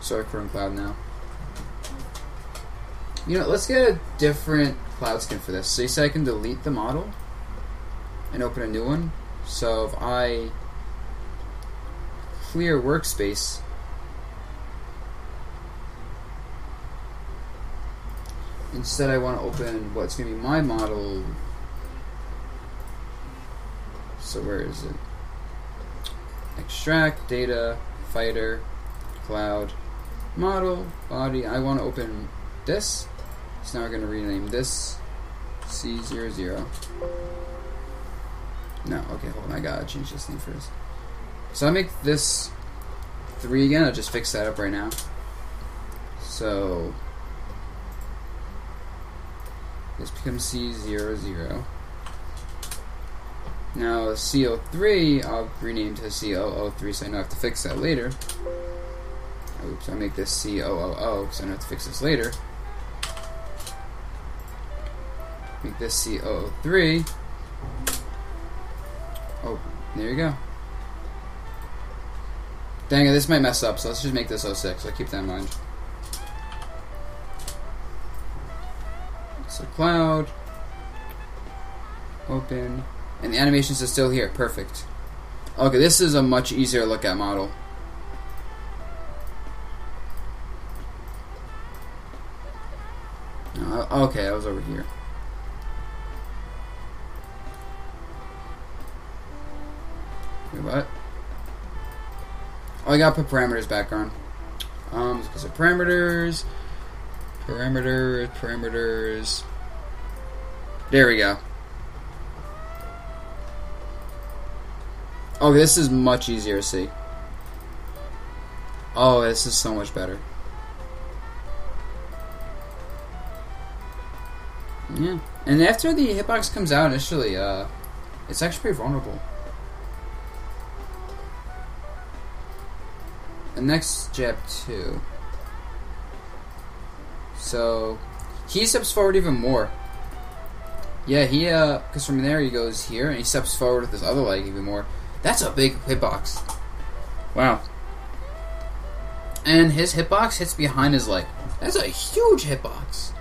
Sorry, current cloud now. You know, let's get a different cloud skin for this. So you say I can delete the model and open a new one. So if I clear workspace, instead I want to open what's going to be my model. So where is it? Extract, data, fighter, cloud, model, body. I want to open this. So now we're going to rename this C00. No, okay, hold on. I gotta change this thing first. So I make this 3 again. I'll just fix that up right now. So this becomes C00. Now CO3, I'll rename to C003 so I don't have to fix that later. Oops, I'll make this C000 because I don't have to fix this later. Make this C003. Oh, there you go. Dang it, this might mess up, so let's just make this 06. I'll keep that in mind. So cloud, open, and the animations are still here. Perfect. Okay, this is a much easier look at model. Okay, I was over here. Wait, what? Oh, I gotta put parameters back on. So parameters. There we go. Oh, this is much easier to see. Oh, this is so much better. Yeah. And after the hitbox comes out initially, it's actually pretty vulnerable. And next, jab 2. So, he steps forward even more. Yeah, he, because from there he goes here, and he steps forward with his other leg even more. That's a big hitbox. Wow. And his hitbox hits behind his leg. That's a huge hitbox.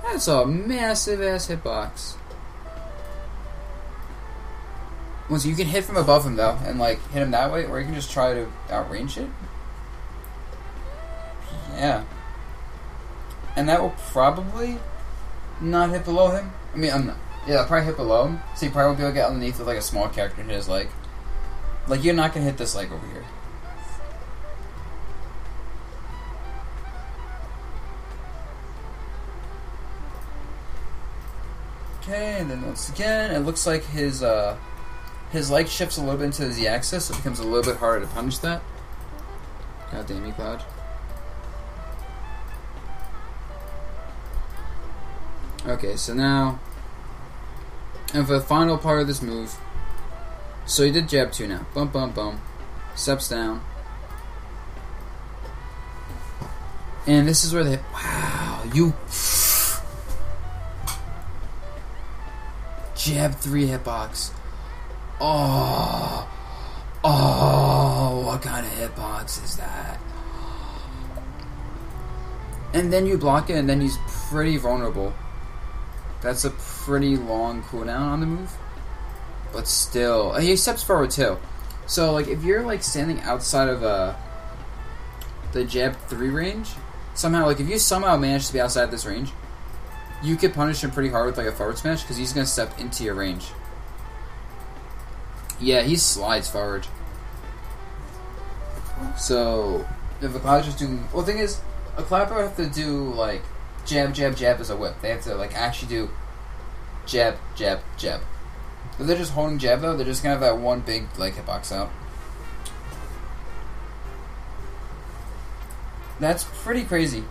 That's a massive ass hitbox. Once you can hit from above him though, and like hit him that way, or you can just try to outrange it. Yeah. And that will probably not hit below him. I mean, I'm not. Yeah, I'll probably hit below him. So you probably won't be able to get underneath with like a small character and hit his leg. Like you're not gonna hit this leg over here. Okay, and then once again, it looks like his leg shifts a little bit into the Z-axis, so it becomes a little bit harder to punish that. God damn you, Cloud. Okay, so now, and for the final part of this move, so he did jab 2 now. Bum, bum, bum. Steps down. And this is where the wow, you... Jab 3 hitbox. Oh, what kind of hitbox is that? And then you block it, and then he's pretty vulnerable. That's a pretty long cooldown on the move. But still, he steps forward too. So, like, if you're like standing outside of the jab 3 range, somehow, like, if you somehow manage to be outside this range, you could punish him pretty hard with like a forward smash because he's gonna step into your range. Yeah, he slides forward. So if a cloud just doing, well, the thing is, a cloud would have to do like jab, jab, jab as a whip. They have to like actually do jab, jab, jab. If they're just holding jab though, they're just gonna have that one big like hitbox out. That's pretty crazy.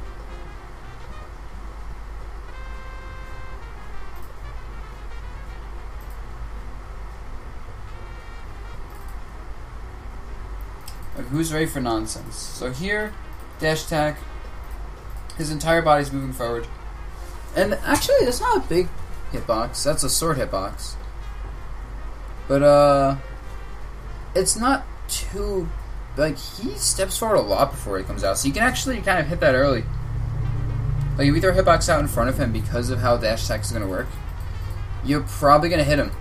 Like, who's ready for nonsense? So here, dash attack. His entire body's moving forward. And actually, that's not a big hitbox. That's a sword hitbox. But, it's not too like, he steps forward a lot before he comes out, so you can actually kind of hit that early. Like, if you throw a hitbox out in front of him because of how dash attack is going to work, you're probably going to hit him.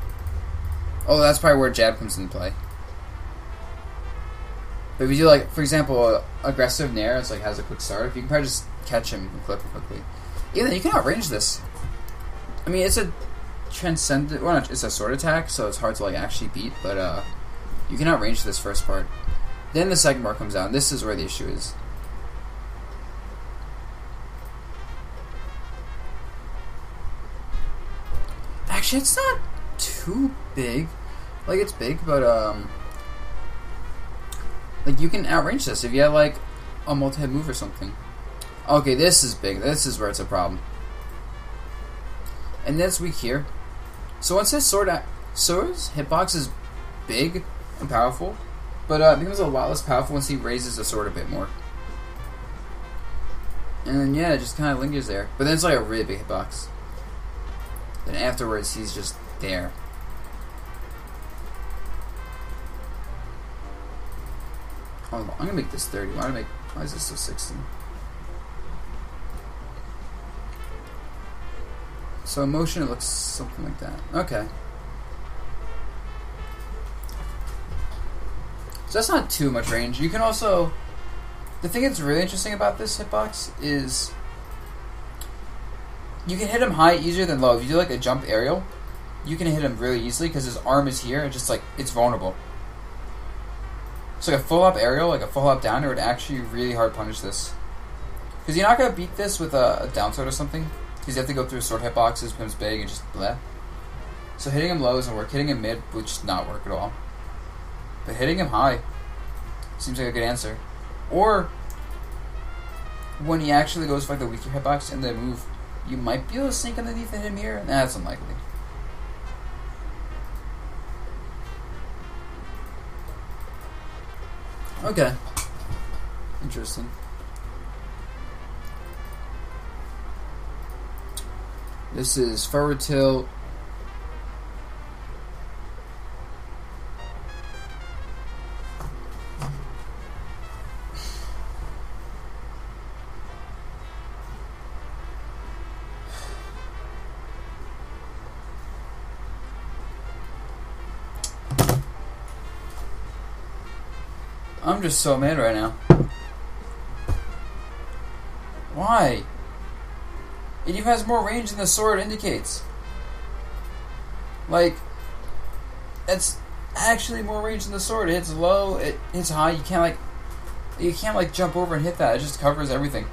Oh, that's probably where jab comes into play. But if you do, like, for example, aggressive nair, it's like has a quick start, you can probably just catch him and clip him quickly. Yeah, then you can outrange this. I mean, it's a transcendent, well, it's a sword attack, so it's hard to, like, actually beat, but you can outrange this first part. Then the second part comes out, and this is where the issue is. Actually, it's not too big. Like, it's big, but, like, you can outrange this if you have, like, a multi-hit move or something. Okay, this is big. This is where it's a problem. And that's weak here. So once his sword's hitbox is big and powerful, but it becomes a lot less powerful once he raises the sword a bit more. And then, yeah, it just kind of lingers there. But then it's like a really big hitbox. Then afterwards, he's just there. Oh, I'm gonna make this 30. Why is this so 60? So in motion, it looks something like that. Okay. So that's not too much range. You can also... The thing that's really interesting about this hitbox is... You can hit him high easier than low. If you do like a jump aerial, you can hit him really easily because his arm is here. It's just like, it's vulnerable. So like a full up aerial, like a full up downer, would actually really hard punish this. Because you're not going to beat this with a down sword or something. Because you have to go through sword hitboxes, becomes big, and just bleh. So hitting him low doesn't work. Hitting him mid would just not work at all. But hitting him high seems like a good answer. Or when he actually goes for like the weaker hitbox in the move, you might be able to sneak underneath and hit him here. Nah, that's unlikely. Okay. Interesting. This is forward tilt. I'm just so mad right now. Why? It even has more range than the sword indicates. Like, it's actually more range than the sword. It hits low, it hits high. You can't like jump over and hit that. It just covers everything.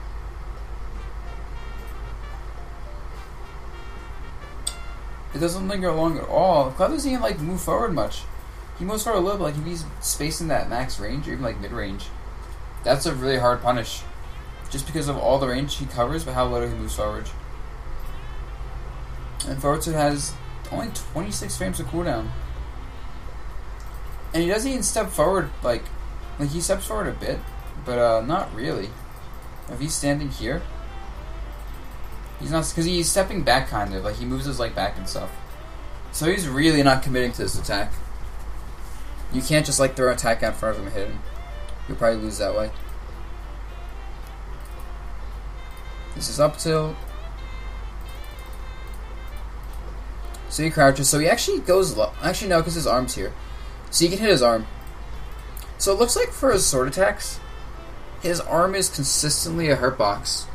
It doesn't linger along at all. Cloud doesn't even like move forward much. He moves forward a little bit, like if he's spacing that max range or even like mid range. That's a really hard punish. Just because of all the range he covers, but how little he moves forward. And forward tilt has only 26 frames of cooldown. And he doesn't even step forward, like he steps forward a bit, but not really. If he's standing here, he's not, because he's stepping back kind of, like he moves his leg back and stuff. So he's really not committing to this attack. You can't just like throw an attack out in front of him and hit him. You'll probably lose that way. This is up tilt. So he crouches. So he actually goes low. Actually, no, because his arm's here. So you can hit his arm. So it looks like for his sword attacks, his arm is consistently a hurt box.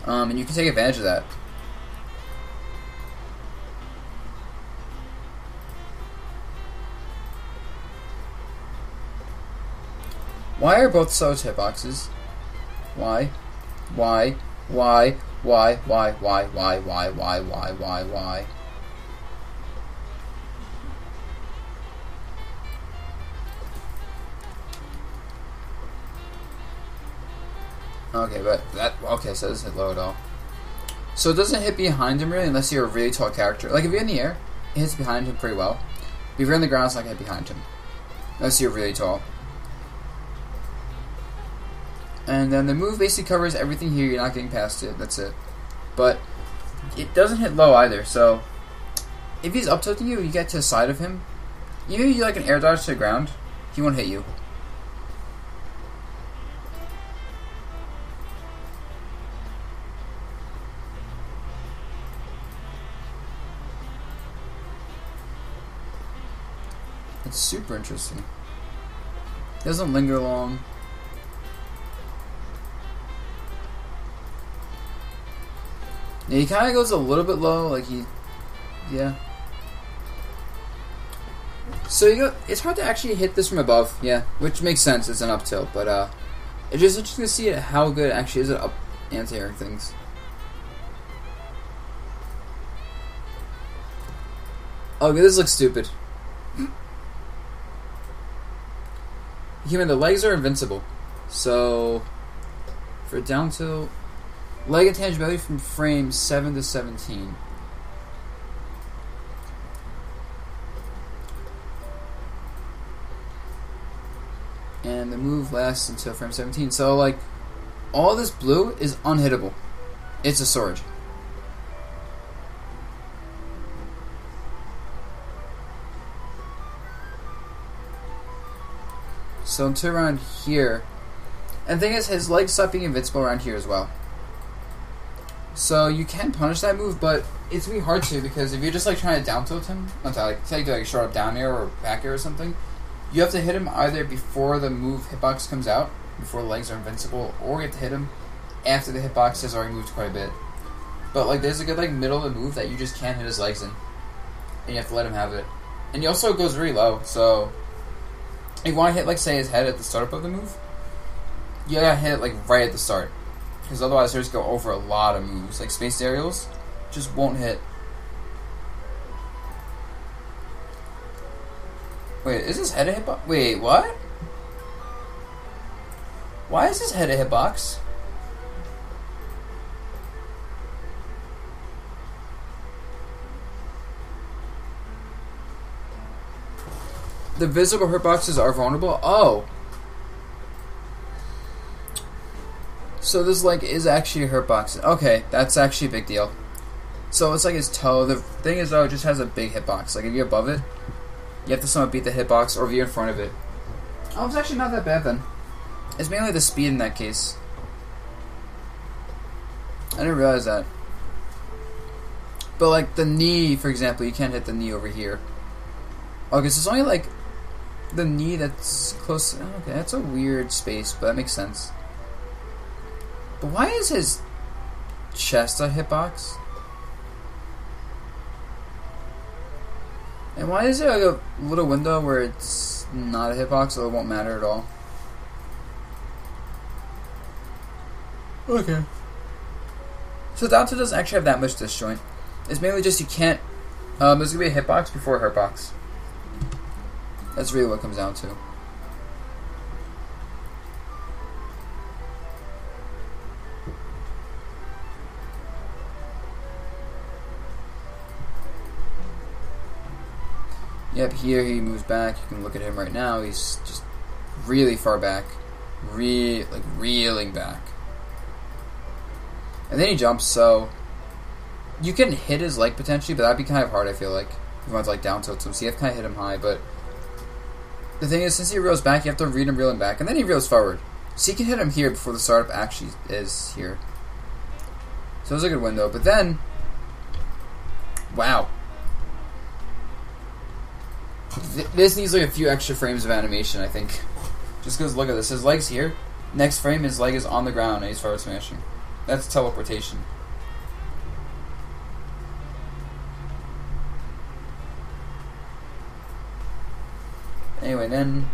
And you can take advantage of that. Why are both so hitboxes? Why? Why? Why? Why? Why? Why? Why? Why? Why? Why? Why? Why? Okay, but that... Okay, so it doesn't hit low at all. So it doesn't hit behind him really unless you're a really tall character. Like if you're in the air, it hits behind him pretty well. But if you're on the ground, it's not going to hit behind him. Unless you're really tall. And then the move basically covers everything here. You're not getting past it. That's it. But it doesn't hit low either. So if he's up tilting you, you get to the side of him. Even if you do like an air dodge to the ground, he won't hit you. It's super interesting. Doesn't linger long. Yeah, he kind of goes a little bit low, like yeah. So it's hard to actually hit this from above, yeah, which makes sense. It's an up tilt, but it's just interesting to see how good it actually is at up anti-airing things. Okay, this looks stupid. Human, the legs are invincible. So, for down tilt, leg intangibility from frame 7 to 17. And the move lasts until frame 17. So, like, all this blue is unhittable. It's a sword. So until around here, and the thing is, his legs stop being invincible around here as well. So you can punish that move, but it's gonna be hard to, because if you're just like trying to down tilt him, like say you do like a short up down air or back air or something, you have to hit him either before the move hitbox comes out, before the legs are invincible, or you have to hit him after the hitbox has already moved quite a bit. But like there's a good like middle of the move that you just can't hit his legs in, and you have to let him have it. And he also goes really low, so if you want to hit, like, say, his head at the start of the move, you gotta hit it, like, right at the start. Because otherwise, he'll just go over a lot of moves. Like, space aerials just won't hit. Wait, is his head a hitbox? Wait, what? Why is his head a hitbox? The visible hurtboxes are vulnerable? Oh. So this leg is actually a hurtbox. Okay, that's actually a big deal. So it's like his toe. The thing is, though, it just has a big hitbox. Like, if you're above it, you have to somehow beat the hitbox, or if you're in front of it. Oh, it's actually not that bad, then. It's mainly the speed in that case. I didn't realize that. But, like, the knee, for example, you can't hit the knee over here. Okay, so it's only, like, the knee that's close. Okay, that's a weird space, but that makes sense. But why is his chest a hitbox? And why is there like a little window where it's not a hitbox, so it won't matter at all? Okay. So Dabuz doesn't actually have that much disjoint. It's mainly just you can't. There's gonna be a hitbox before a hurtbox. That's really what it comes down to. Yep, here he moves back. You can look at him right now. He's just really far back. Like reeling back. And then he jumps, so you can hit his leg potentially, but that'd be kind of hard, I feel like. If you want to like down tilt him. So you have to kind of hit him high, but the thing is, since he reels back, you have to read him reeling back, and then he reels forward. So you can hit him here before the startup actually is here. So it's a good window. But then, wow. This needs like a few extra frames of animation, I think. Just because, look at this. His leg's here. Next frame, his leg is on the ground, and he's forward smashing. That's teleportation. Anyway, then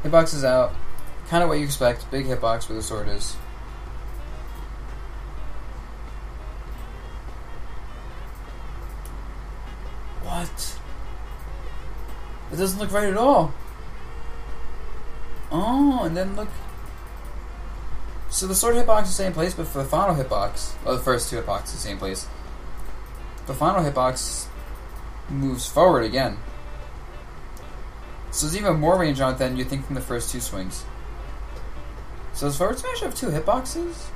hitbox is out. Kind of what you expect. Big hitbox where the sword is. What? It doesn't look right at all. Oh, and then look. So the sword hitbox is the same place, but for the final hitbox, the first two hitboxes the same place. The final hitbox moves forward again. So there's even more range on it than you think from the first two swings. So does forward smash have two hitboxes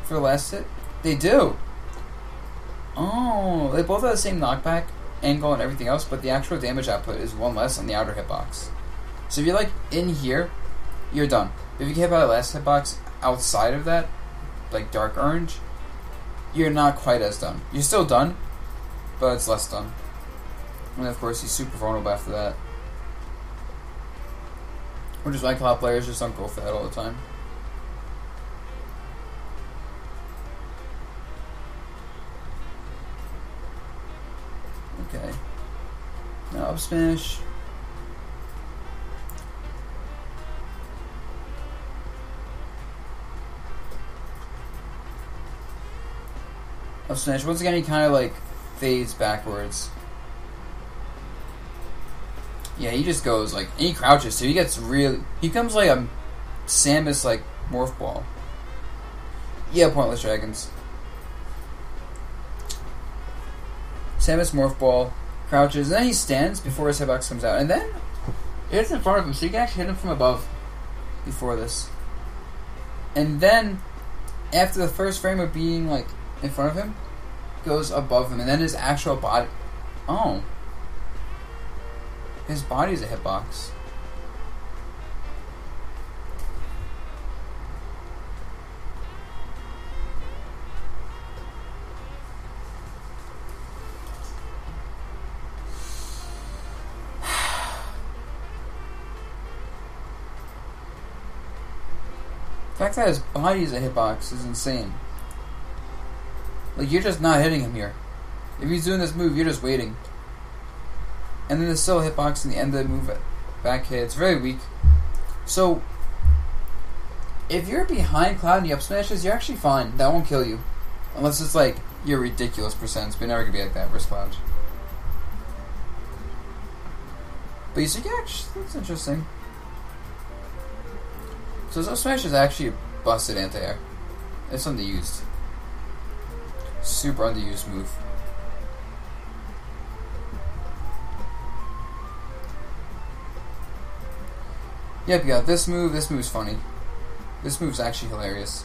for the last hit? They do. Oh, they both have the same knockback angle and everything else, but the actual damage output is one less on the outer hitbox. So if you're like in here, you're done. If you get hit by the last hitbox outside of that, like dark orange, you're not quite as done. You're still done, but it's less done. And of course, he's super vulnerable after that. Which is why cloud players just don't go for that all the time. Okay. Now up smash. Up smash. Once again, he kind of like fades backwards. Yeah, he just goes like, and he crouches too. He gets really, he becomes like a Samus like morph ball. Yeah, pointless dragons. Samus morph ball, crouches, and then he stands before his hitbox comes out, and then it's in front of him, so you can actually hit him from above before this. And then after the first frame of being like in front of him, goes above him, and then his actual body. Oh. His body's a hitbox. The fact that his body's a hitbox is insane. Like, you're just not hitting him here. If he's doing this move, you're just waiting. And then there's still a hitbox in the end of the move back hit. It's very weak. So, if you're behind Cloud and he up smashes, you're actually fine. That won't kill you. Unless it's like your ridiculous percents, but you're never gonna be like that versus Cloud. But you see, actually, that's interesting. So his up smash is actually a busted anti-air. It's underused. Super underused move. Yep, you got this move. This move's funny. This move's actually hilarious.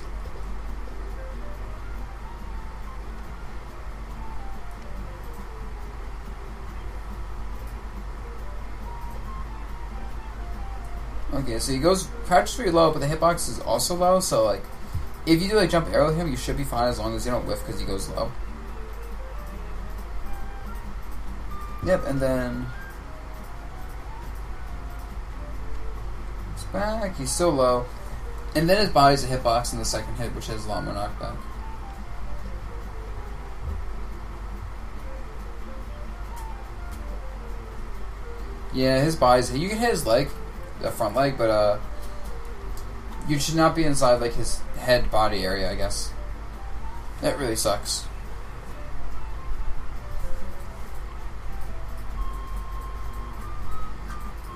Okay, so he goes crouches pretty low, but the hitbox is also low, so like if you do like jump arrow with him, you should be fine as long as you don't whiff because he goes low. Yep, and then it's back, he's still low. And then his body's a hitbox in the second hit, which has a lot more knockback. Yeah, his body's you can hit his leg, the front leg, but you should not be inside like his head body area, I guess. That really sucks.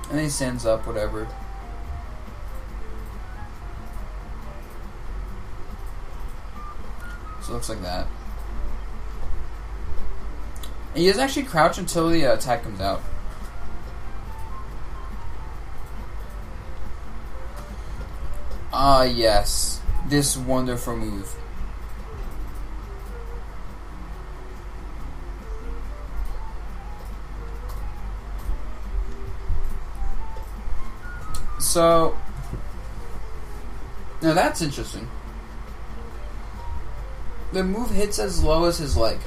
And then he stands up, whatever. So it looks like that. And he doesn't actually crouch until the attack comes out. Ah, yes. This wonderful move. So, now that's interesting. The move hits as low as his leg.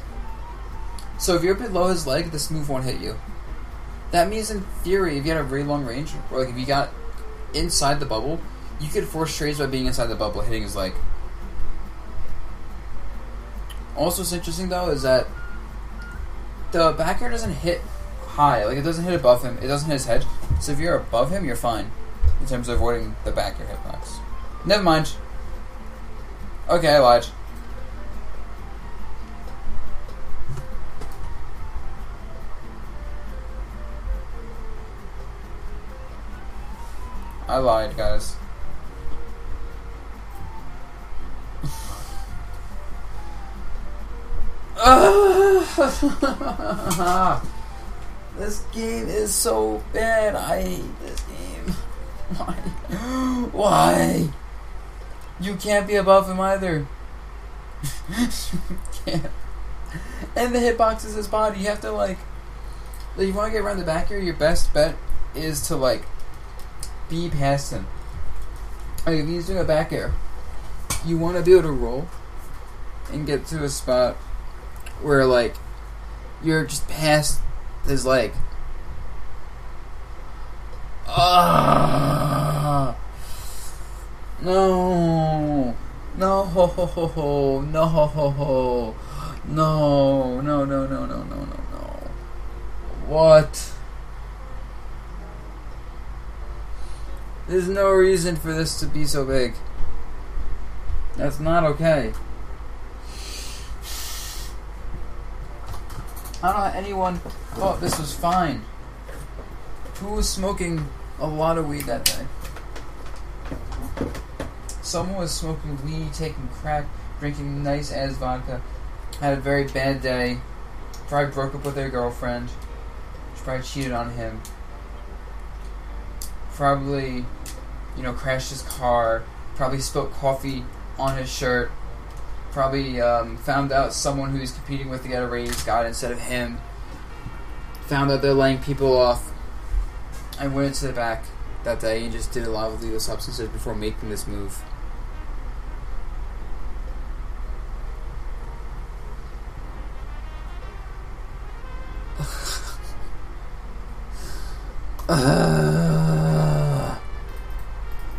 So if you're below his leg, this move won't hit you. That means in theory, if you had a very long range, or like if you got inside the bubble, you could force trades by being inside the bubble, hitting his leg. Also, what's interesting though is that the back air doesn't hit high. Like, it doesn't hit above him. It doesn't hit his head. So if you're above him, you're fine in terms of avoiding the back air hitbox. Never mind. Okay, I lied. I lied, guys. This game is so bad. I hate this game. Why? Why? You can't be above him either. You can't. And the hitbox is his body. You have to like you want to get around the back here. Your best bet is to like be past him. Like, if he's doing a back air, you want to be able to roll and get to a spot where like you're just past his leg. No. No. Ho, ho, ho, ho. No. Ho, ho, ho. No. No. No. No. No. No. No. No. What? There's no reason for this to be so big. That's not okay. I don't know how anyone thought this was fine. Who was smoking a lot of weed that day? Someone was smoking weed, taking crack, drinking nice ass vodka, had a very bad day, probably broke up with their girlfriend, she probably cheated on him, probably, crashed his car, probably spilled coffee on his shirt, probably found out someone who he's competing with to get a raise got it instead of him, found out they're laying people off, and went into the back that day and just did a lot of illegal substances before making this move.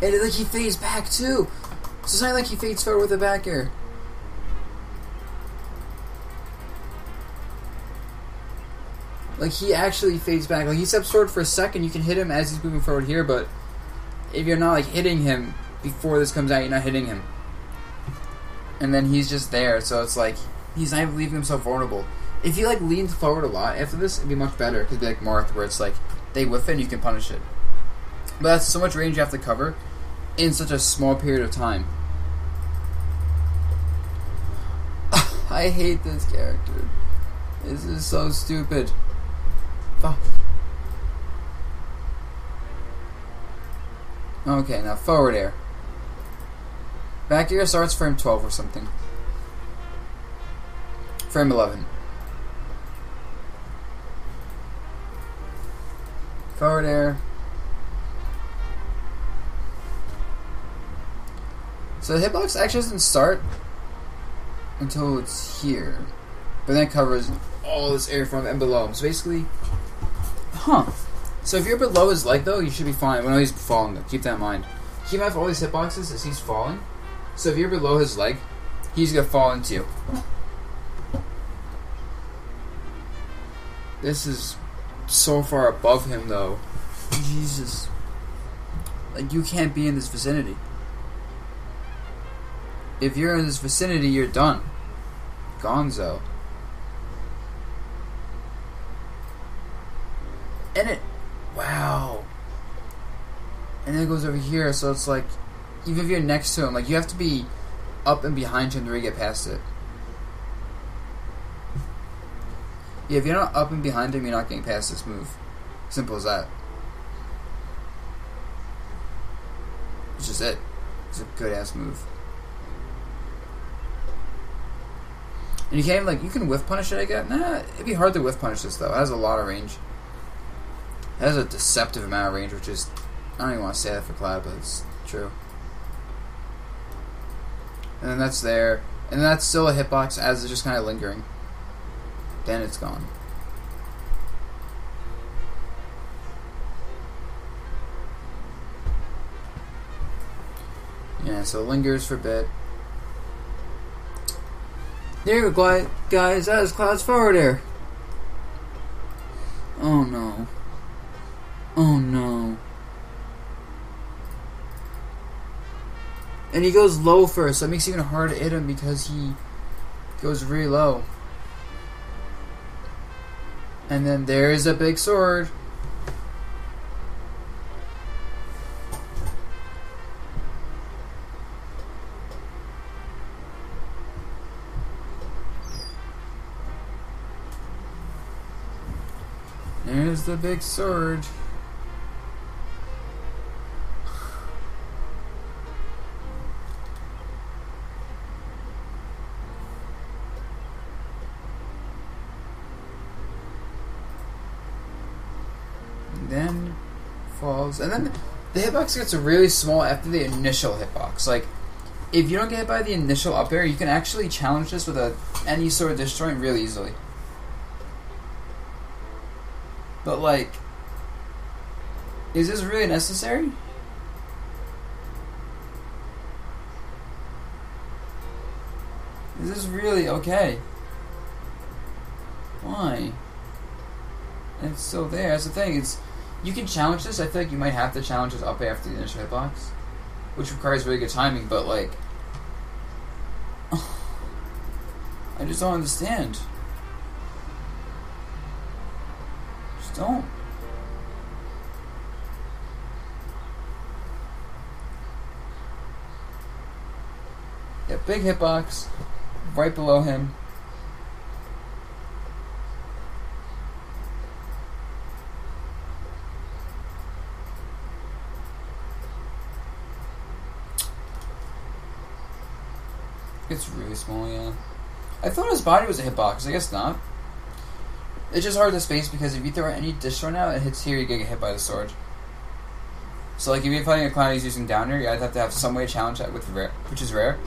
And it's like he fades back too. So it's not like he fades forward with a back air. Like he actually fades back. Like he steps forward for a second, you can hit him as he's moving forward here, but if you're not like hitting him before this comes out, you're not hitting him. And then he's just there, so it's like he's not even leaving himself vulnerable. If he like leans forward a lot after this, it'd be much better. It'd be like Marth, where it's like they whiff it and you can punish it. But that's so much range you have to cover in such a small period of time. I hate this character. This is so stupid. Fuck. Okay, now forward air. Back air starts frame 12 or something. Frame 11. Forward air. So the hitbox actually doesn't start until it's here. But then it covers all this area from and below him. So basically, so if you're below his leg though, you should be fine. When he's falling though, keep that in mind. Keep in mind for all these hitboxes as he's falling. So if you're below his leg, he's gonna fall into you. This is so far above him though. Jesus. Like you can't be in this vicinity. If you're in this vicinity, you're done. Gonzo. And it... Wow. And then it goes over here, so it's like... Even if you're next to him, like you have to be up and behind him to really get past it. Yeah, if you're not up and behind him, you're not getting past this move. Simple as that. It's just it. It's a good-ass move. And you can't even, like, you can whiff punish it, I guess. Nah, it'd be hard to whiff punish this, though. It has a lot of range. It has a deceptive amount of range, which is... I don't even want to say that for Cloud, but it's true. And then that's there. And then that's still a hitbox as it's just kind of lingering. Then it's gone. Yeah, so it lingers for a bit. There you go, guys. That is Cloud's forward air. Oh no. Oh no. And he goes low first, so it makes it even harder to hit him because he goes really low. And then there's a big sword. There's the big sword. And then falls. And then the hitbox gets really small after the initial hitbox. Like, if you don't get hit by the initial up air, you can actually challenge this with any sort of disjoint really easily. But, like, is this really necessary? Is this really okay? Why? And it's still there. That's the thing. You can challenge this. I feel like you might have to challenge this up after the initial hitbox, which requires really good timing. But like, I just don't understand. Just don't. Yeah, big hitbox right below him. It's really small, yeah. I thought his body was a hitbox. I guess not. It's just hard to space because if you throw any dish throw now, it hits here, you get hit by the sword. So, like, if you're fighting a clown who's using down air, you either have to have some way to challenge that with rare, which is rare.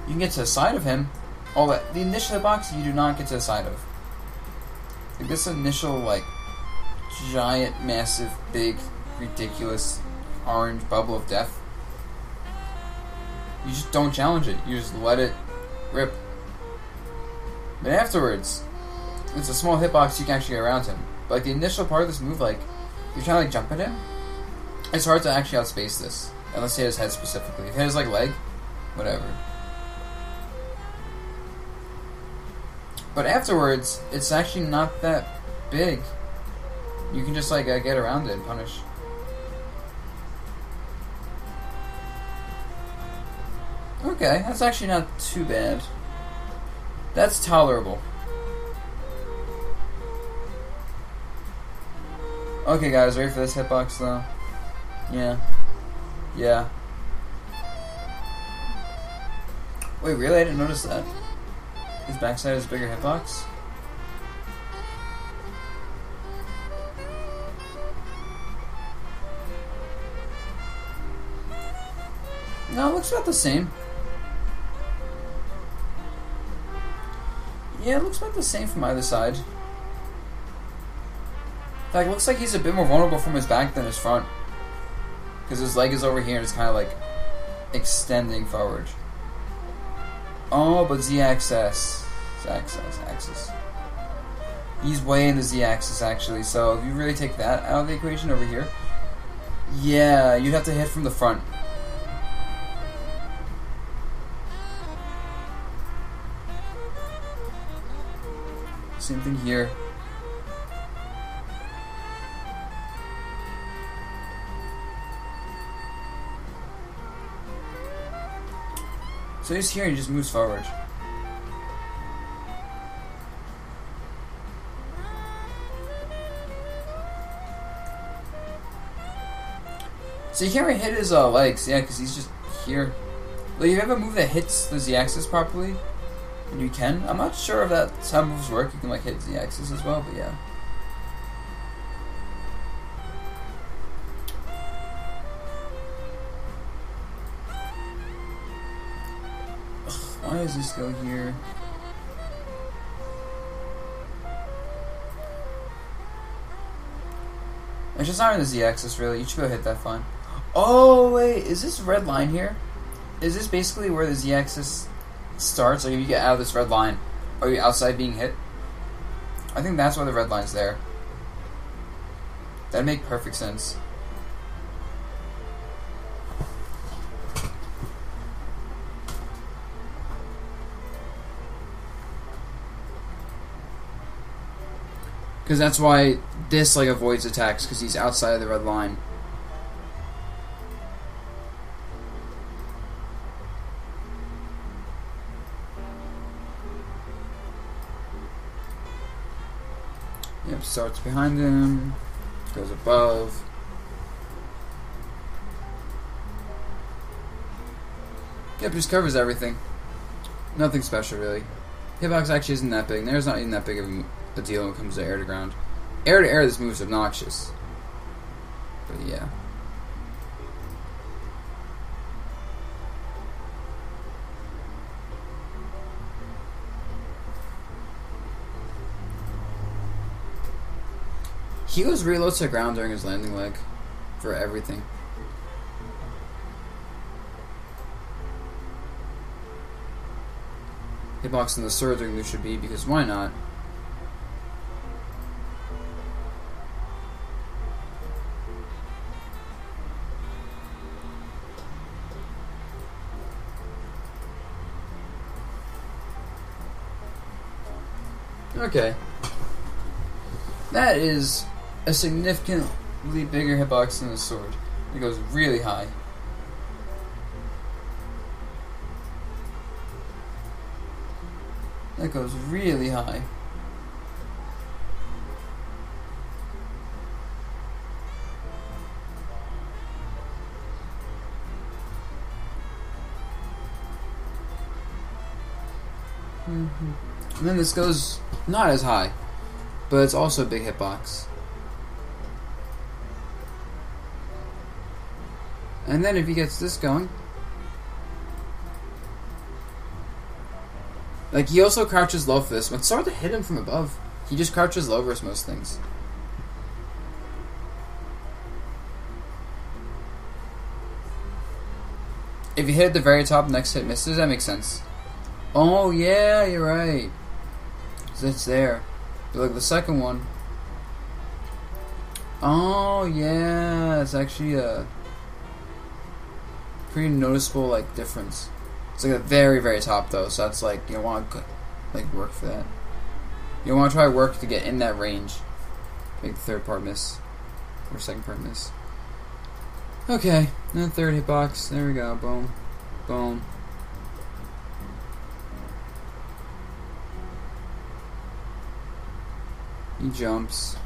You can get to the side of him. The initial hitbox, you do not get to the side of. Like, this initial, like, giant, massive, big, ridiculous orange bubble of death. You just don't challenge it. You just let it rip. But afterwards, it's a small hitbox, you can actually get around him. But like the initial part of this move, like, you're trying to like jump at him, it's hard to actually outspace this. Unless you hit his head specifically. If you hit his like leg, whatever. But afterwards, it's actually not that big. You can just like get around it and punish. Okay, that's actually not too bad. That's tolerable. Okay guys, ready for this hitbox though? Yeah. Yeah. Wait, really? I didn't notice that. His backside is a bigger hitbox? No, it looks about the same. Yeah, it looks about the same from either side. In fact, it looks like he's a bit more vulnerable from his back than his front. Because his leg is over here and it's kind of like extending forward. Oh, but Z-axis. Z-axis. He's way in the Z-axis actually, so if you really take that out of the equation over here, yeah, you'd have to hit from the front. Same thing here. So he's here and he just moves forward. So you can't really hit his legs, yeah, because he's just here. Like, if you have a move that hits the Z-axis properly, and you can. I'm not sure if that's how moves work. You can like hit Z-axis as well, but yeah. Ugh, why does this go here? It's just not in the Z-axis really. You should go hit that fine. Oh wait, is this red line here? Is this basically where the Z-axis starts, or if you get out of this red line, are you outside being hit? I think that's why the red line's there. That'd make perfect sense. Because that's why this like avoids attacks, because he's outside of the red line. Yep, starts behind him, goes above. Yep, just covers everything. Nothing special, really. Hitbox actually isn't that big. There's not even that big of a deal when it comes to air to ground. Air to air, this move's obnoxious. But yeah. He goes reload to the ground during his landing leg for everything. hitbox than the sword move should be, because why not? Okay. That is a significantly bigger hitbox than the sword. It goes really high. That goes really high. And then this goes not as high, but it's also a big hitbox. And then if he gets this going, like, he also crouches low for this. When it's hard to hit him from above, he just crouches low versus most things. If you hit at the very top, next hit misses, that makes sense. Oh yeah, you're right. So it's there. But like the second one. Oh yeah, it's actually a pretty noticeable like difference. It's like the very, very top though, so that's like you don't want to like work for that. You don't want to try to work to get in that range. Make the third part miss. Or second part miss. Okay, then the third hitbox. There we go. Boom. Boom. He jumps.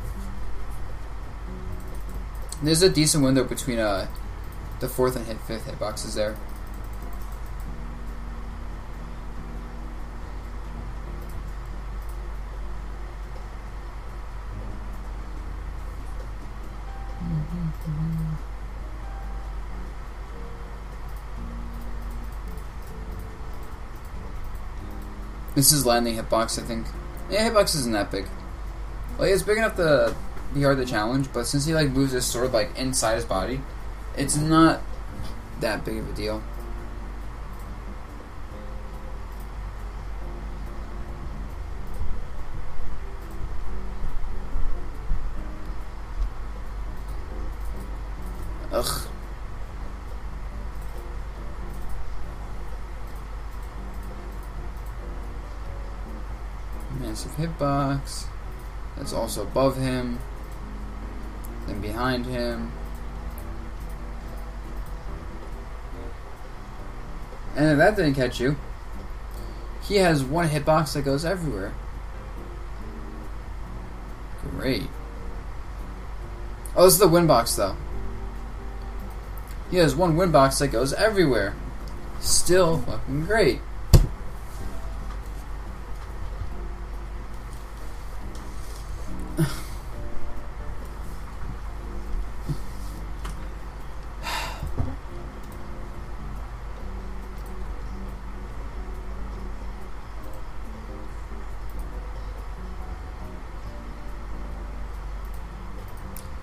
There's a decent window between the fourth and fifth hitboxes there. This is landing hitbox, I think. Yeah, hitbox isn't that big. Like, it's big enough to be hard to challenge, but since he like moves his sword like inside his body, it's not that big of a deal. Ugh. Massive hitbox. That's also above him. Then behind him. And if that didn't catch you, he has one hitbox that goes everywhere. Great. Oh, this is the win box though. He has one win box that goes everywhere. Still fucking great.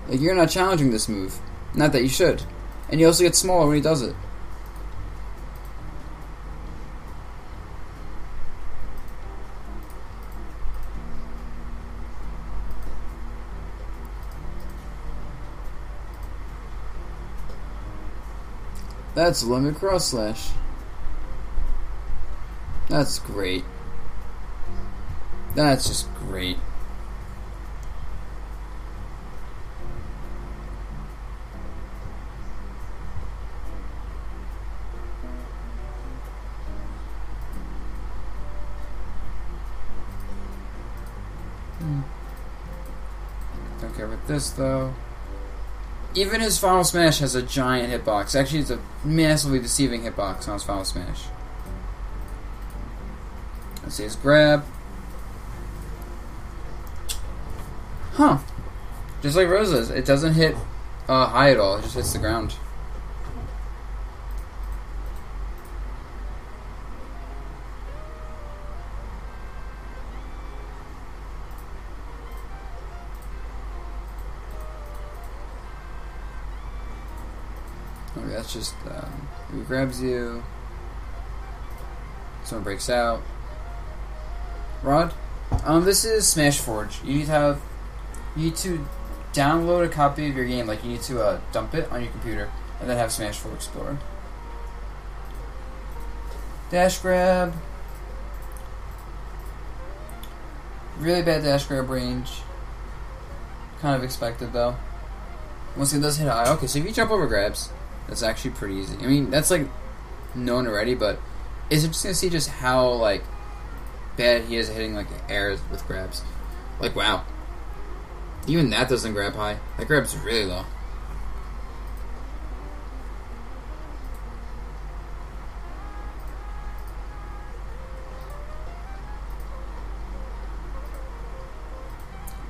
Like, you're not challenging this move. Not that you should. And he also gets smaller when he does it. That's limit cross slash. That's great. That's just great. Don't care about this though. Even his final smash has a giant hitbox. Actually, it's a massively deceiving hitbox on his final smash. Let's see his grab. Huh. Just like Rosa's, it doesn't hit high at all. It just hits the ground. Okay, that's just, he grabs you. Someone breaks out. Rod. This is Smash Forge. You need to download a copy of your game. Like, you need to dump it on your computer and then have Smash Forge Explorer. Dash grab. Really bad dash grab range. Kind of expected though. Once it does hit high. Okay, so if you jump over grabs, that's actually pretty easy. I mean, that's like known already, but it's interesting to see just how like bad he is at hitting like airs with grabs. Like, wow. Even that doesn't grab high. That grabs really low.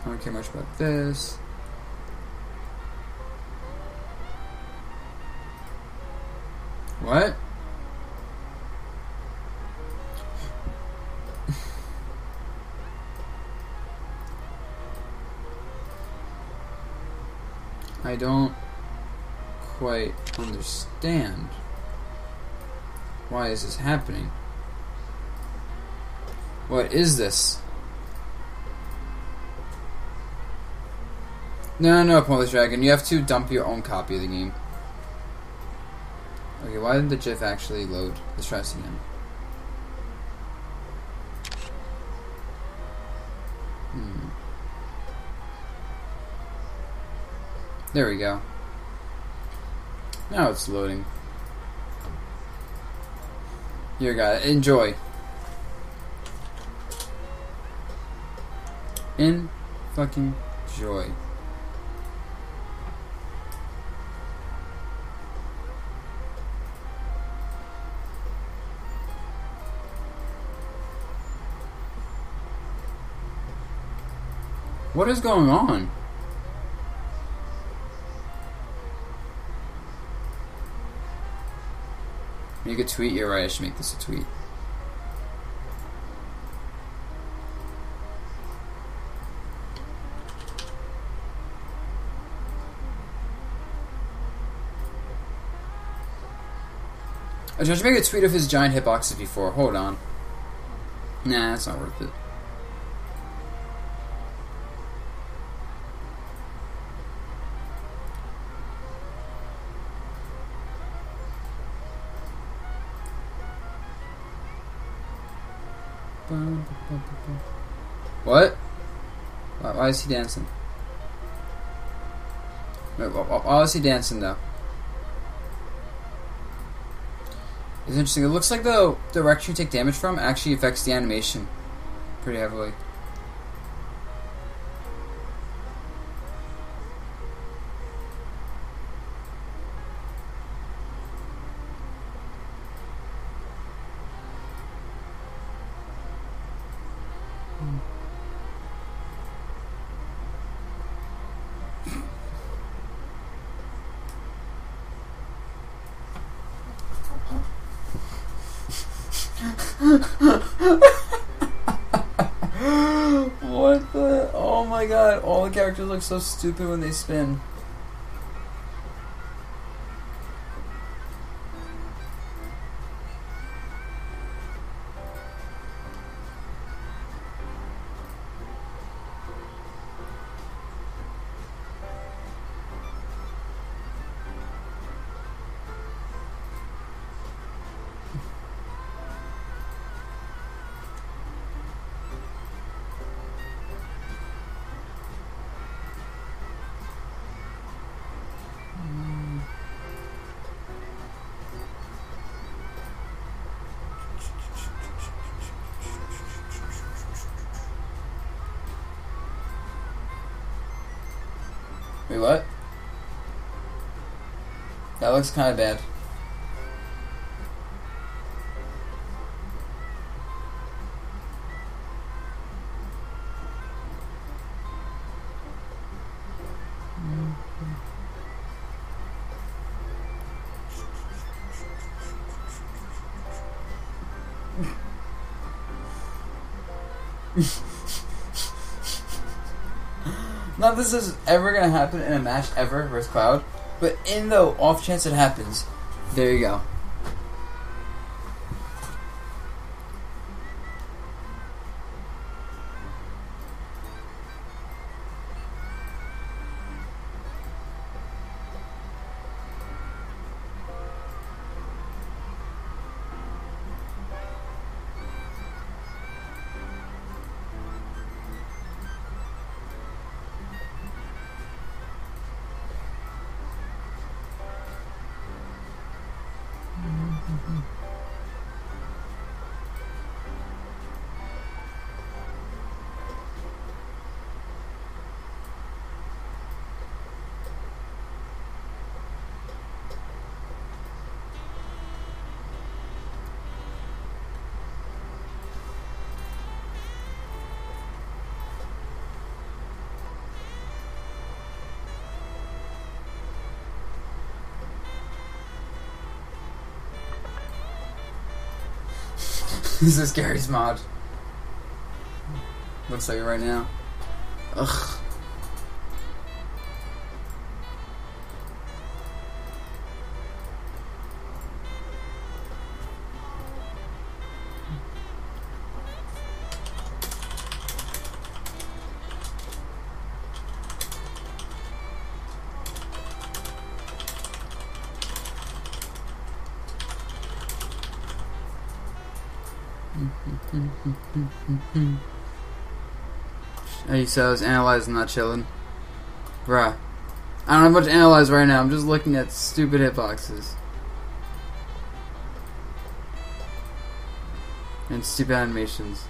I don't care much about this. What? I don't quite understand. Why is this happening? What is this? No, Pointless Dragon. You have to dump your own copy of the game. Okay, why didn't the GIF actually load? Let's try this again. There we go. Now it's loading. Here, guys, enjoy. In fucking joy. What is going on? Make a tweet? You're right, I should make this a tweet. I tried to make a tweet of his giant hitboxes before. Hold on. Nah, that's not worth it. What? Why is he dancing? Wait, why is he dancing though? It's interesting. It looks like the direction you take damage from actually affects the animation pretty heavily. What the? Oh my god, all the characters look so stupid when they spin. Wait, what? That looks kind of bad. Not this is ever gonna happen in a match ever versus Cloud, but in the off chance it happens, there you go. This is Gary's mod. Looks like it right now. Ugh. Hey, so I was analyzing, not chilling. Bruh. I don't have much to analyze right now. I'm just looking at stupid hitboxes. And stupid animations.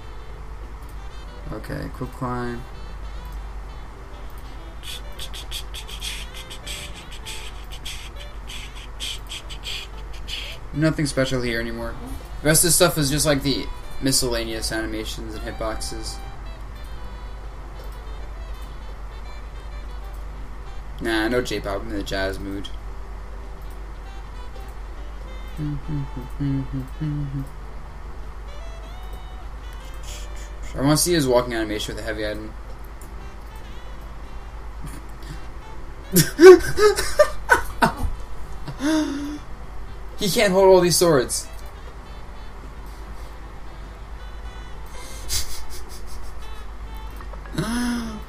Okay, quick climb. Nothing special here anymore. The rest of the stuff is just like the miscellaneous animations and hitboxes. Nah, no J-pop. I'm in the jazz mood. I want to see his walking animation with a heavy item. He can't hold all these swords.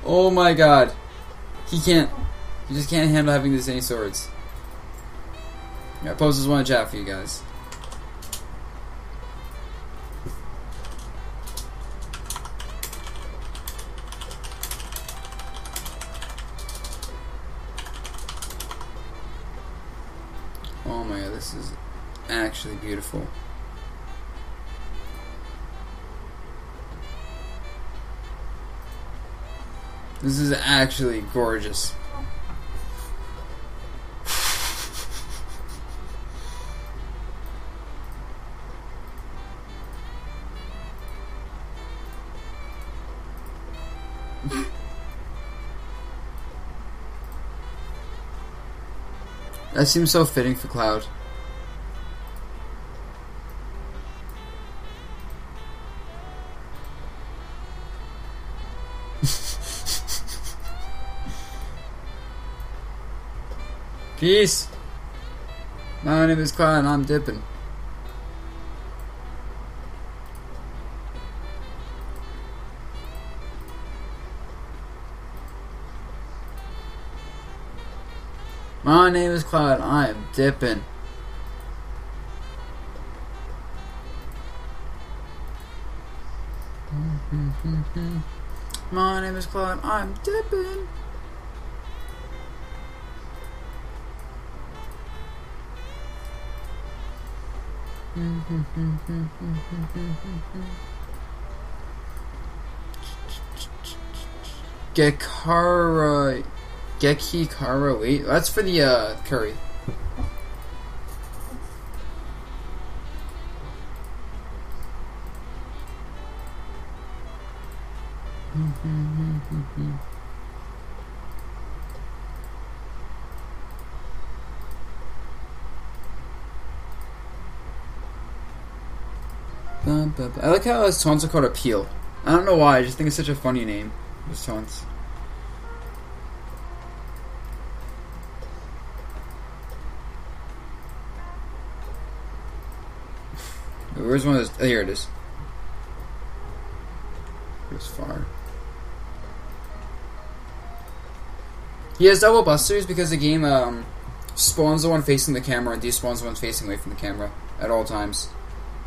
Oh my god. He can't. He just can't handle having this many swords. I posted one in chat for you guys. Oh my god, this is actually beautiful. This is actually gorgeous. That seems so fitting for Cloud. Peace. My name is Cloud and I'm dipping. My name is Cloud. I am dipping. My name is Cloud. I'm dipping. Gekara. Geki Kara, wait, that's for the curry. I like how his taunts are called Appeal. I don't know why, I just think it's such a funny name, his taunts. Where's one of those? Oh, here it is. It's far. He has double busters because the game spawns the one facing the camera and despawns the one facing away from the camera at all times.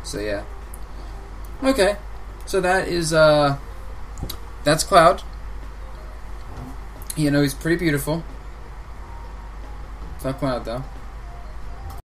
So yeah. Okay. So that is that's Cloud. You know, he's pretty beautiful. It's not Cloud though.